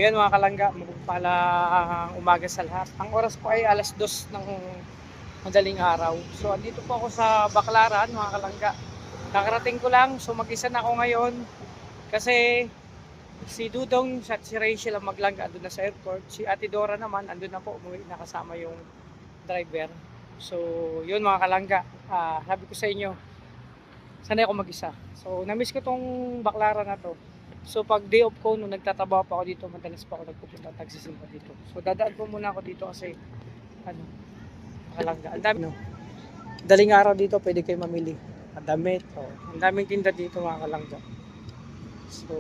yan mga kalangga, mapagpalang umaga sa lahat. Ang oras po ay alas 2 ng madaling araw. So andito po ako sa Baclaran mga kalangga. Nakarating ko lang, so mag-isa na ako ngayon. Kasi si Dudong at si Rachel ang maglangga doon na sa airport. Si Ate Dora naman, andun na po, umuwi na kasama yung driver. So yun mga kalangga, sabi ko sa inyo, sanay ako mag-isa. So na-miss ko tong Baclaran na to. So pag day off ko, nung nagtatrabaho pa ako dito, madalas pa ako nagpupunta at nagsisimba dito. So dadaan po muna ako dito kasi ano, makalangga. Ang dami, no? Daling araw dito, pwede kayo mamili. Ang damit, oh. Ang daming tinda dito mga kalangga. So,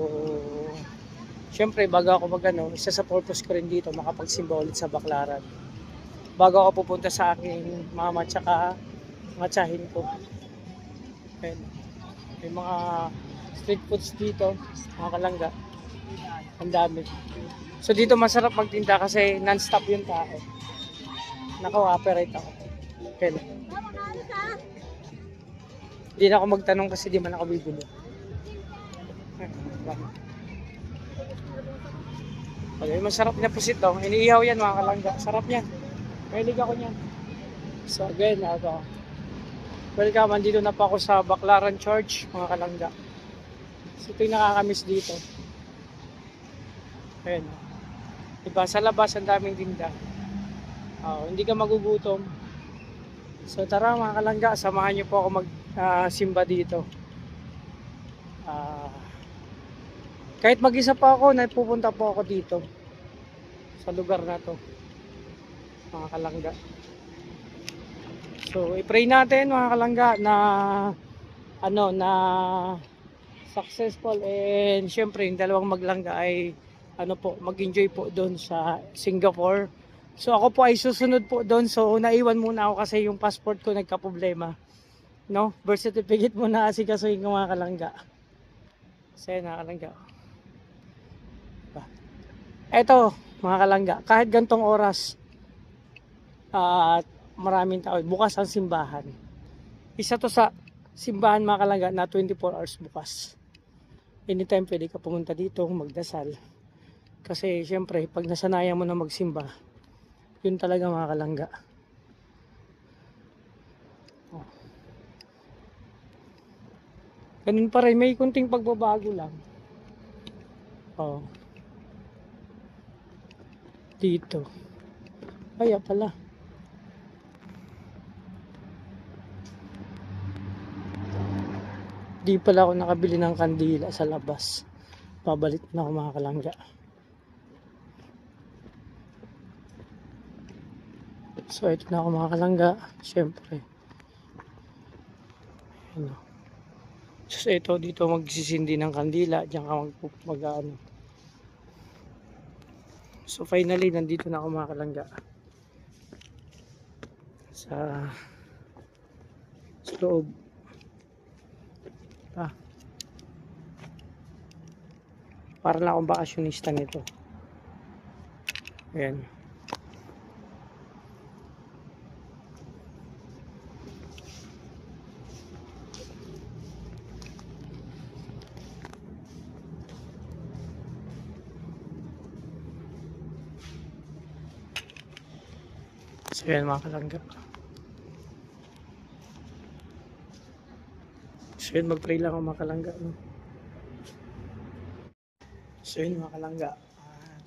syempre bago ako isa sa purpose ko rin dito, makapagsimba ulit sa Baclaran. Bago ako pupunta sa aking mama tsaka mga tsahin ko. Ayan. May mga street foods dito, mga kalangga. Ang dami. So dito masarap magtinda kasi non-stop yung tao. Naka-operate ako. Kaya hindi na ako magtanong kasi di man ako bibili. Okay, masarap na pusit daw. Iniihaw yan mga kalangga. Sarap yan. Mahilig ako niyan. So again, welcome. Andito na pa ako sa Baclaran Church, mga kalangga. So ito yung nakakamiss dito. Ayan. Diba, sa labas ang daming tinda. Hindi ka magugutom. So tara mga kalangga, samahan niyo po ako magsimba dito. Kahit mag-isa pa ako, pupunta po ako dito. Sa lugar na to. Mga kalangga. So i-pray natin mga kalangga na na successful, and syempre yung dalawang maglangga ay mag-enjoy po doon sa Singapore. So ako po ay susunod po doon. So naiwan muna ako kasi yung passport ko nagka-problema. No? Birth certificate muna kasi yung mga kalangga. Kasi nakalangga. Eto mga kalangga, kahit gantong oras at maraming tao, bukas ang simbahan. Isa to sa simbahan mga kalangga na 24 hours bukas. Anytime pwede ka pumunta dito magdasal. Kasi syempre pag nasanayan mo na magsimba, yun talaga mga kalangga. Ganun pa rin, may kunting pagbabago lang. Dito. Kaya pala. Di pala ako nakabili ng kandila sa labas. Pabalik na ako mga kalangga. So ito na ako mga kalangga. Siyempre. So ito dito magsisindi ng kandila. Diyan ka mag-ano. So finally nandito na ako mga kalangga. Sa loob. Para lang akong bakasyonista nito. Ayan. So yan mga kalangga. So yun, mag-pray lang ako mga kalangga. No? So yun mga kalangga.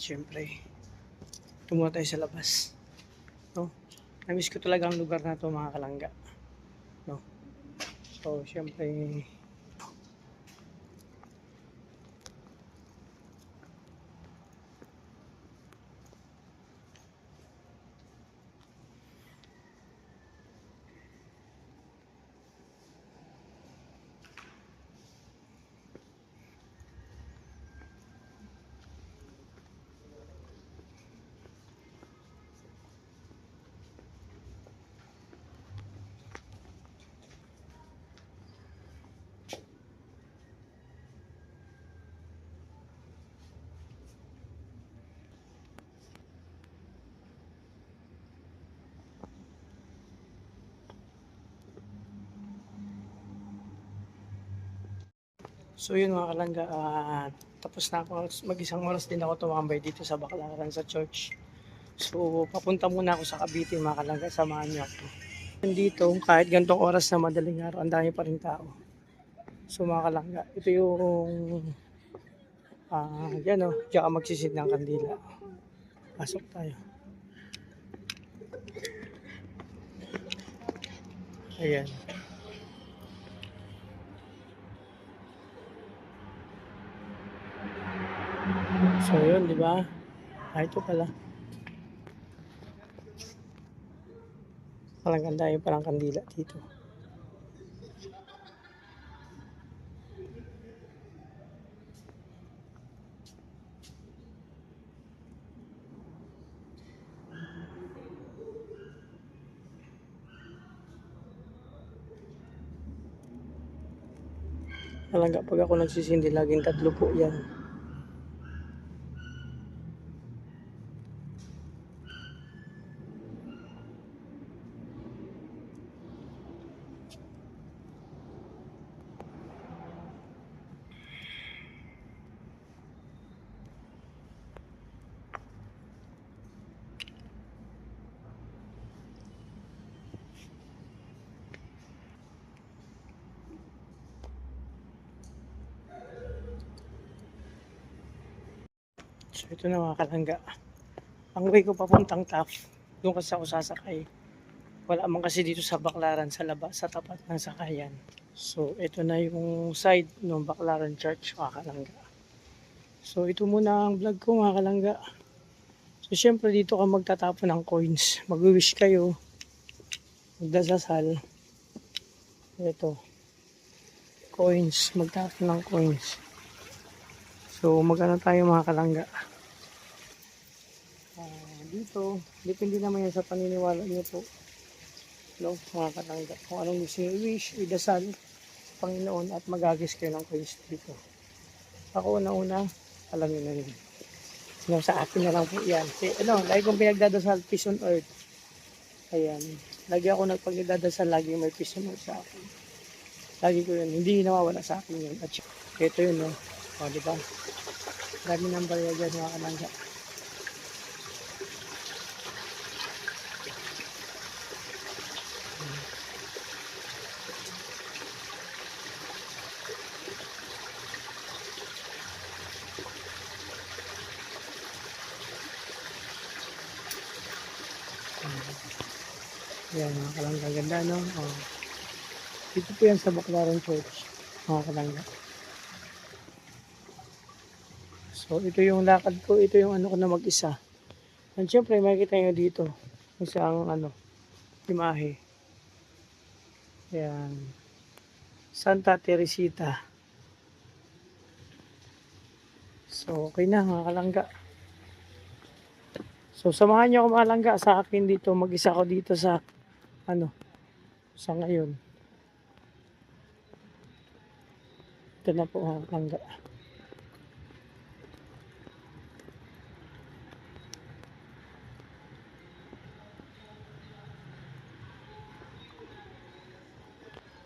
Siyempre, tumunta tayo sa labas. No? Namiss ko talaga ang lugar na to mga kalangga. No? So siyempre, so yun mga kalangga, tapos na ako, mag-isang oras din ako tumambay dito sa Baclaran sa church. So, papunta muna ako sa Cavite mga kalangga, samahan niyo ako. Dito, kahit gantong oras na madaling araw, ang dami pa rin tao. So mga kalangga, ito yung yan o, diyan ka magsisid ng kandila. Pasok tayo. Ayan. So yun, di ba? Ito pala. Parang ganda yung parang kandila dito. Talaga pag ako nagsisindi, laging 3 po yan. So ito na mga kalangga. Ang way ko papuntang Taft, doon kasi ako sasakay. Wala man kasi dito sa Baclaran, sa labas, sa tapat ng sakayan. So ito na yung side ng Baclaran Church mga kalangga. So ito muna ang vlog ko mga kalangga. So syempre dito ka magtatapon ng coins. Mag-wish kayo. Magdasasal. Ito. Coins. Magtapon ng coins. So magano tayo mga kalangga. Dito, depende naman yan sa paniniwala niyo po. No, mga kalangga. Kung anong gusto niyo i-wish, idasal Panginoon at magagis kayo ng coins dito. Ako una-una, alam niyo na yun. No, sa akin na lang po yan. Lagi kong pinagdadasal, peace on earth. Ayan. Lagi ako nagpagdadasal, lagi may peace on earth sa akin. Lagi ko yun. Hindi nawawala sa akin yun. At ito yun, no? O, diba? Dami ng barya dyan, mga kalangga. Yan mga kalangga, ganda no? Oh. Dito po yan sa Baclaran Church mga kalangga. So ito yung lakad ko, ito yung ano ko na mag-isa. And syempre makikita nyo dito isang imahe. Yan, Santa Teresita. So okay na mga kalangga. So samahan nyo ako mga kalangga sa akin dito, mag-isa ko dito sa sa ngayon. Ito na po mga kalangga.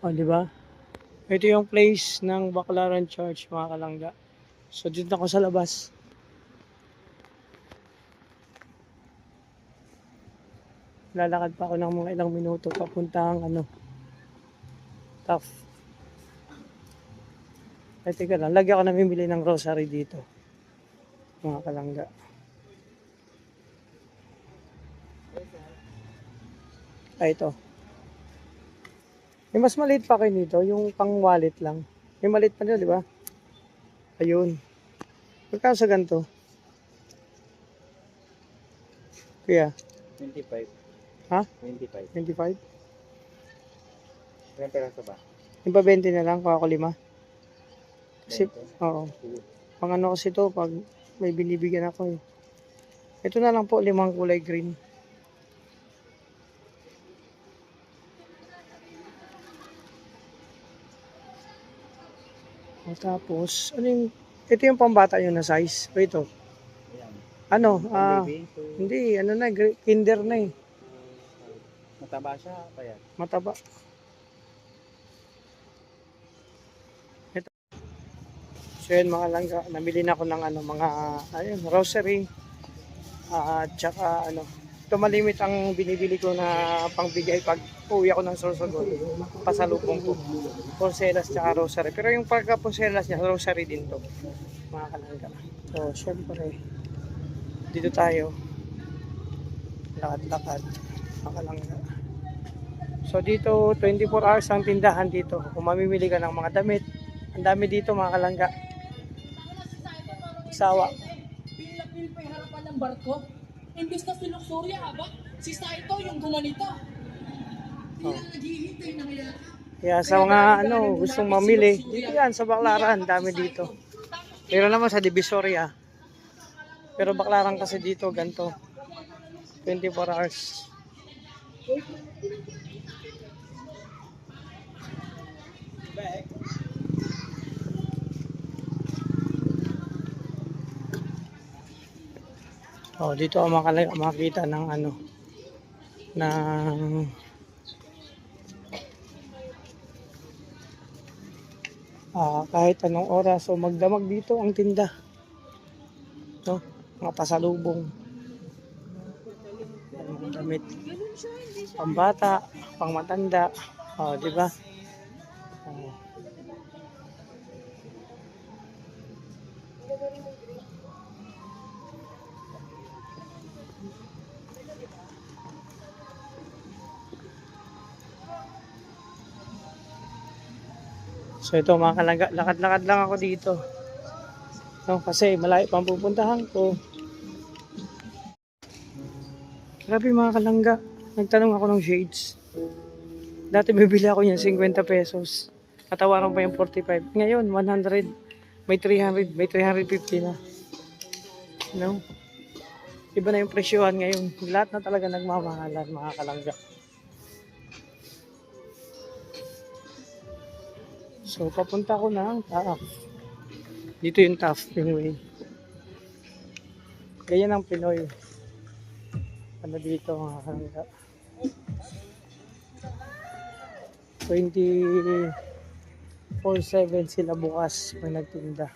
O di ba? Ito yung place ng Baclaran Church mga kalangga. So dito ako sa labas. Lalakad pa ako ng mga ilang minuto papuntang Taft. Ay, teka lang. Lagi ako namimili ng rosary dito. Mga kalangga. Ay, ito. May mas maliit pa kayo dito. Yung pang wallet lang. May maliit pa nyo, di ba? Ayun. Magkano sa ganito? Kuya? 25. Ha? 25. 25? Ilang peraso ba? Yung pa 20 na lang. Kuha ko 5. Kasi, 20? oo. Sige. Pang kasi to pag may binibigyan ako eh. Ito na lang po, 5 kulay green. O, tapos, ito yung pambata nyo na size. O ito. Ayan. Ano? Baby, so, Hindi, kinder na eh. mataba siya, kaya. Mataba. Ito. So yun mga langga, namili na ako ng ano, mga ayun, grocery. At saka ano, ito malimit ang binibili ko na pangbigay pag uwi ako ng Sorsogon. Pasalubong ko. Porcelas tsaka rosary. Pero yung pagka porcelas niya, rosary din to. Mga kalangga. So syempre, dito tayo. Lakad-lakad. Mga kalangga. So dito, 24 hours ang tindahan dito. Kung mamimili ka ng mga damit, ang dami dito mga kalangga. Sawa. Pila-pil pa yung harapan ng barko. Imbis na sinuksurya, aba, si Saito yung gumanito. Tila naghihintay na kaya. Kaya sa mga ano, gustong mamili, dito yan sa Baclaran, dami dito. Pero naman sa Divisoria. Pero Baclaran kasi dito, ganito. 24 hours. Oh, dito ako makita ng ano, ng kahit anong oras. So magdamag dito ang tinda. No? Mga pasalubong. Mga damit. Pambata, pangmatanda. Oh, di ba? Oh. So ito mga kalangga, lakad-lakad lang ako dito. No, kasi malayo pang pupuntahan ko. Grabe mga kalangga, nagtanong ako ng shades. Dati bibili ako yan 50 pesos. Katawaran pa yung 45. Ngayon 100, may 300, may 350 na. No? Iba na yung presyohan ngayon. Lahat na talaga nagmamahalan mga kalangga. So, papunta ko na Taaf. Dito yung Taaf, yung way. Ganyan ang Pinoy. Ano dito mga kalangga. 24/7 sila bukas may nagtinda.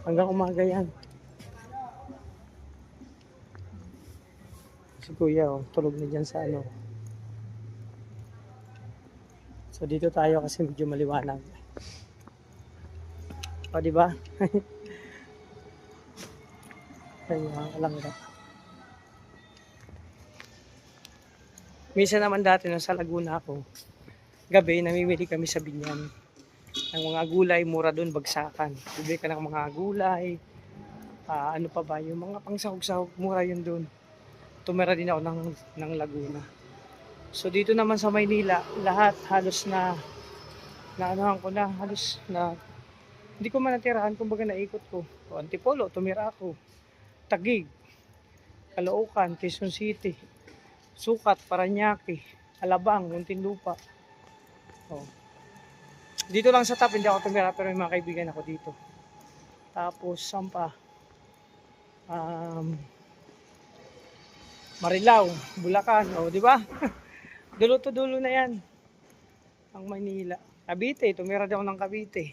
Hanggang umaga yan. Si Kuya, oh, tulog na dyan sa ano. So dito tayo kasi medyo maliwanag. O, di ba? Ayun, mga kalangga. Minsan naman dati nung sa Laguna ako, gabi namimili kami sa Binyan. Ang mga gulay, mura doon, bagsakan. Bibili ka ng mga gulay, ano pa ba, yung mga pangsahog-sahog, mura yun doon. Tumira din ako ng Laguna. So dito naman sa Maynila, lahat halos na anuhan ko na, halos na, hindi ko man natirahan, kumbaga naikot ko. O, Antipolo, tumira ako. Taguig, Caloocan, Quezon City, Sukat, Parañaque, Alabang, Muntinlupa. O. Dito lang sa top, hindi ako tumira, pero may mga kaibigan ako dito. Tapos, Sampa, Marilao, Bulacan, o, di ba? Dulo to dulo na yan. Ang Manila. Cavite, tumira din ako ng Cavite.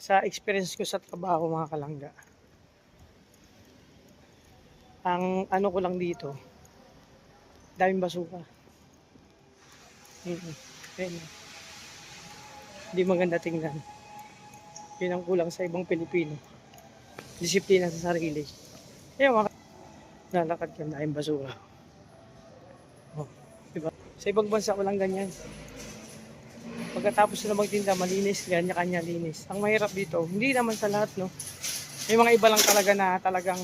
Sa experience ko sa trabaho, mga kalangga. Ang ano ko lang dito, daming basuka. Ayun. Hindi maganda tingnan. Yun ang kulang sa ibang Pilipino. Disiplina sa sarili. Ayun, lalakad ka na yung basura. Oh, diba? Sa ibang bansa walang ganyan. Pagkatapos na magtinda, malinis, kanya-kanya linis. Ang mahirap dito, hindi naman sa lahat, no? May mga iba lang talaga na talagang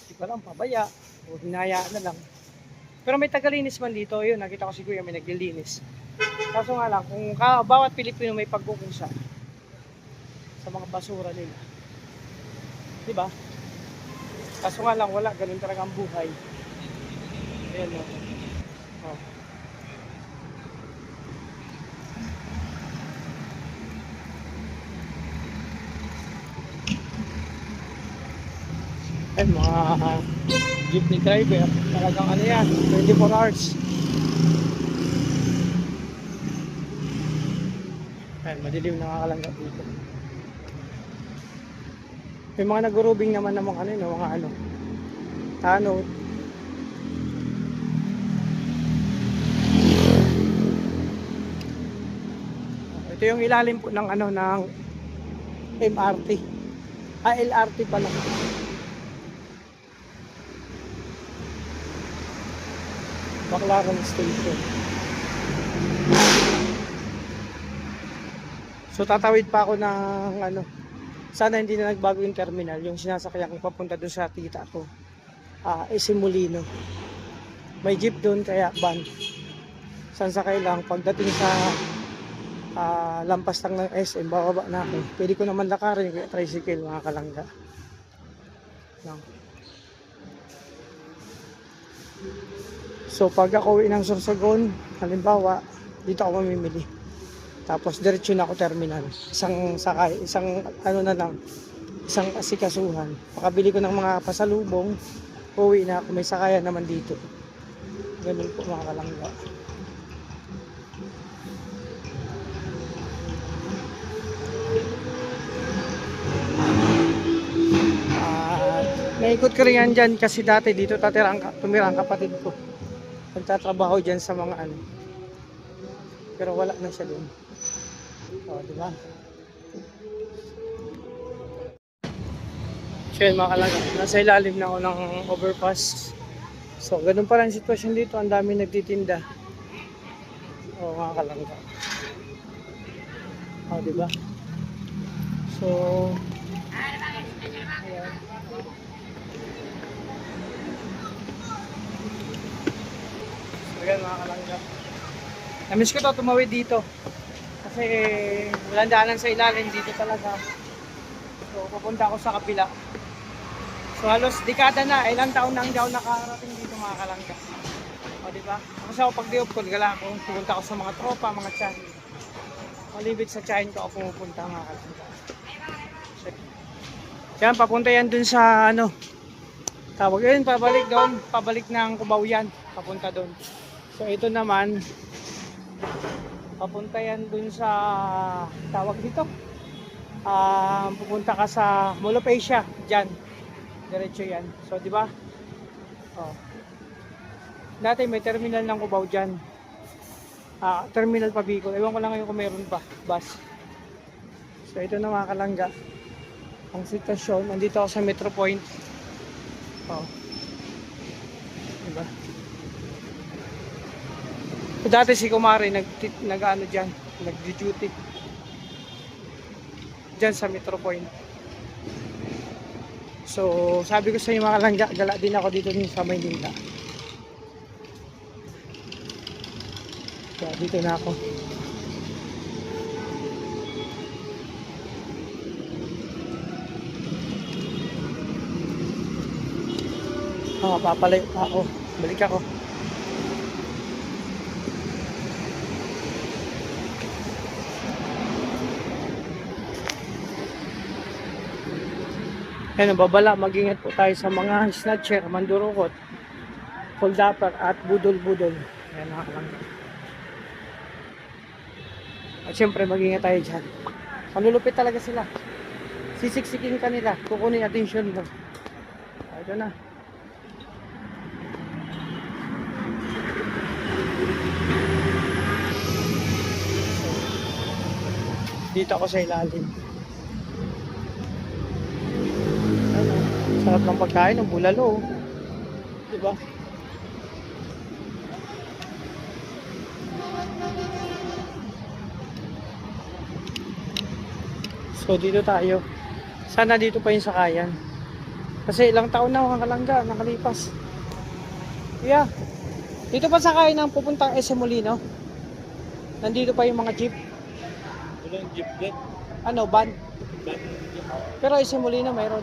di ba lang, pabaya o hinayaan na lang. Pero may tagalinis man dito, yun, nakita ko si Kuya may naglilinis. Kaso nga lang, kung bawat Pilipino may pagkukusa sa mga basura nila. Di ba? Kaso nga lang, wala, ganun talaga ang buhay. Ayan, no? Oh. Ay, mga jeepney driver. Talagang ano yan, 24 hours. Ay, madilim na kakalangga dito. May mga nagurubing naman ng mga ano, mga ano. Tanod. Ito yung ilalim po ng ano ng MRT. LRT pala. Baclaran Station. So tatawid pa ako ng ano. Sana hindi na nagbago yung terminal, yung sinasakyan ko papunta doon sa tita ko. SM Molino. May jeep doon kaya van. Sansakay lang pagdating sa lampas lang ng SM, bababa na ako. Pwede ko naman lakarin kaya tricycle mga kalangga. No. So pag ako uwi ng Sorsogon, halimbawa, dito ako mamimili. Tapos diretso na ako terminal. Isang sakay, isang ano na lang, isang asikasuhan. Pakabili ko ng mga pasalubong, uwi na ako, may sakayan naman dito. Ganun po mga kalangga. Naikot ko rin yan dyan kasi dati dito tumira ang kapatid ko. Nagtatrabaho dyan sa mga ano. Pero wala na siya doon. O, diba? So yun mga kalangga, nasa ilalim na ako ng overpass. So ganun pa lang sitwasyon dito, ang dami nagtitinda. O mga kalangga. O, diba? So ayan. Ayan mga kalangga. Namiss ko to tumawid dito. Kasi walang daanan sa ilalim dito talaga. So pupunta ako sa kapila. So halos dekada na, ilang taon na hindi ako nakarating dito mga kalangga. O diba? Kasi ako pag diop ko, gala ako, pupunta ako sa mga tropa, mga tiyahin. Malibig sa tiyahin ko ako pupunta mga kalangga. So, yan, papunta yan dun sa ano. Tawag yun, pabalik doon, pabalik ng Cubao yan, papunta doon. So ito naman, papunta yan dun sa, tawag dito, pupunta ka sa Mall of Asia, dyan, diretso yan. So di ba? Oh. Dati may terminal ng Cubao dyan, terminal pa Bicol, ewan ko lang ngayon kung meron pa, bus. So ito na mga kalangga, ang sitwasyon, nandito ako sa Metro Point. Oh. Diba? Dati si Kumari nag-ano diyan, nag-duty. Diyan sa Metro Point. So, sabi ko sa inyo mga kalangga, gala din ako dito sa Maynila. So, dito na ako. Papalayo pa ako. Balik ako. Ayan, babala, mag-ingat po tayo sa mga snatcher, mandurukot, hold-upper at budol-budol. Ayan, nakakalangga. At syempre, mag-ingat tayo dyan. Manlulupit talaga sila. Sisiksikin ka nila, kukunin attention mo. Ito na. Dito ako sa ilalim. Ano, sarap ng pagkain ng bulalo. Diba? So dito tayo. Sana dito pa yung sakayan. Kasi ilang taon na ako kalangga, nakalipas. Yeah. Dito pa sakayan ng pupuntang SM Molino. Nandito pa yung mga jeep. Walang jeep dyan. Ano, van? Van. Pero SM Molino mayroon.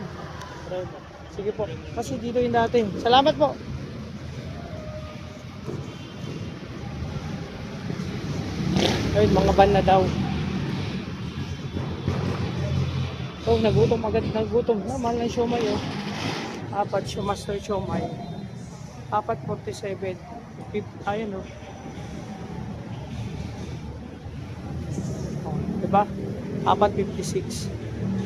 Sige po. Kasi dito yung dati. Salamat po. Ayun, mga van na daw. Oh, nagutom agad. Nagutom. Oh, mahal ng siomay oh. Apat siya master siomay. 4.47. Ayun oh. Diba? 4.56.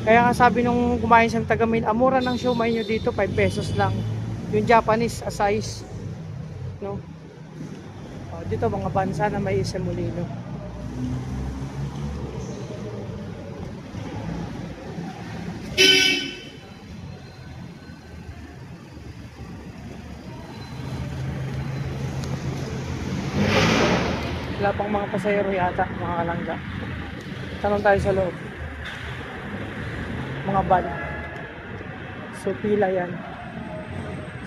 Kaya nga sabi nung kumain siyang taga-main, mura ng siomay nyo dito, 5 pesos lang. Yung Japanese size. No? Oh, dito mga bansa na may semolino. Wala pang mga pasayero yata, mga kalangga. Tanong tayo sa loob. Mga van. So pila yan.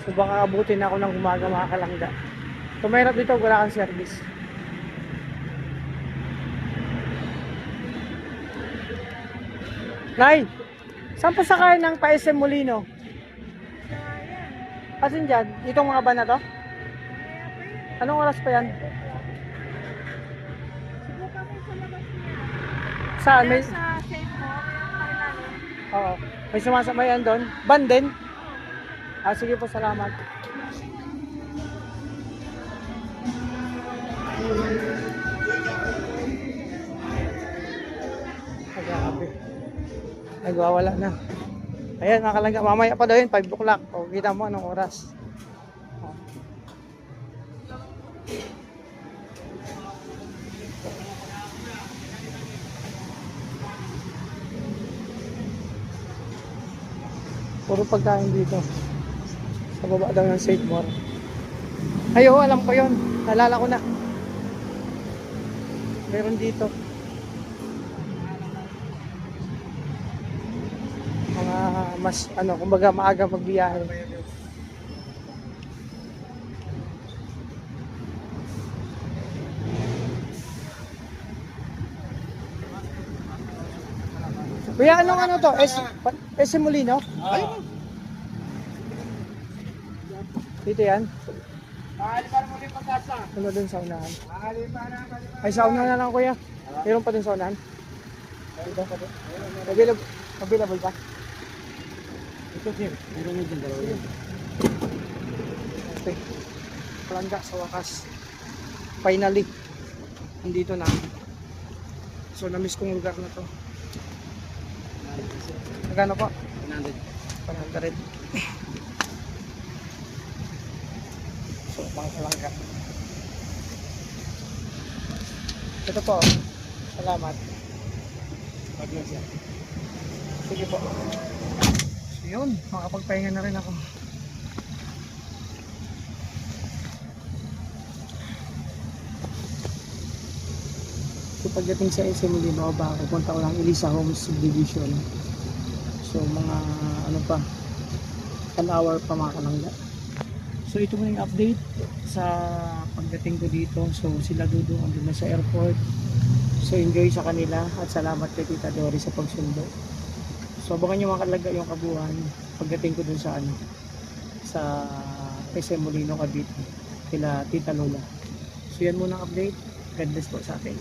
So baka abutin ako ng umaga mga kalangga. Kung mahirap dito, wala kang service. Nay, saan pa sakay ng pa-SM Molino? Asin dyan? Itong mga van na to? Anong oras pa yan? Saan? May... Sa safe mo, yung kailangan. Oo. May sumasamayan doon? Van din? Ah, sige po, salamat. Grabe. Nagwawala na. Ayan, nakalangga. Mamaya pa daw yun, 5 o'clock. O, kita mo anong oras. O. Puro pagkain dito. Sa baba daw ng Safe More. Ay, oo, alam ko yun. Nalala ko na. Meron dito. Mga mas, kumbaga maaga magbiyahe. Kuya, anong to? S. Molino? Dito yan? Ano dun sa unahan? Ay, sa unahan na lang kuya. Meron pa dun sa unahan? Dito pa dun? Available pa? Ito sir, meron mo dun dalawa yun. Okay. Palangga sa wakas. Finally. Nandito na. So, na-miss kong lugar na to. Magkano po? 100. So, pangkalangga. Ito po. Salamat. Sige po. So, yun. Makapagpahinga na rin ako. So, pagdating sa SM Molino, pupunta ko lang Elisa Homes Subdivision. So, mga an hour pa mga kalangga. So, ito muna yung update sa pagdating ko dito. So, sila Dudo andun na sa airport. So, enjoy sa kanila at salamat kay Tita Dory sa pagsundo. So, abangan nyo mga kalangga yung kabuhan pagdating ko dun sa sa SM Molino, Cavite, kila Tita Lola. So, yan muna ang update. God bless po sa atin.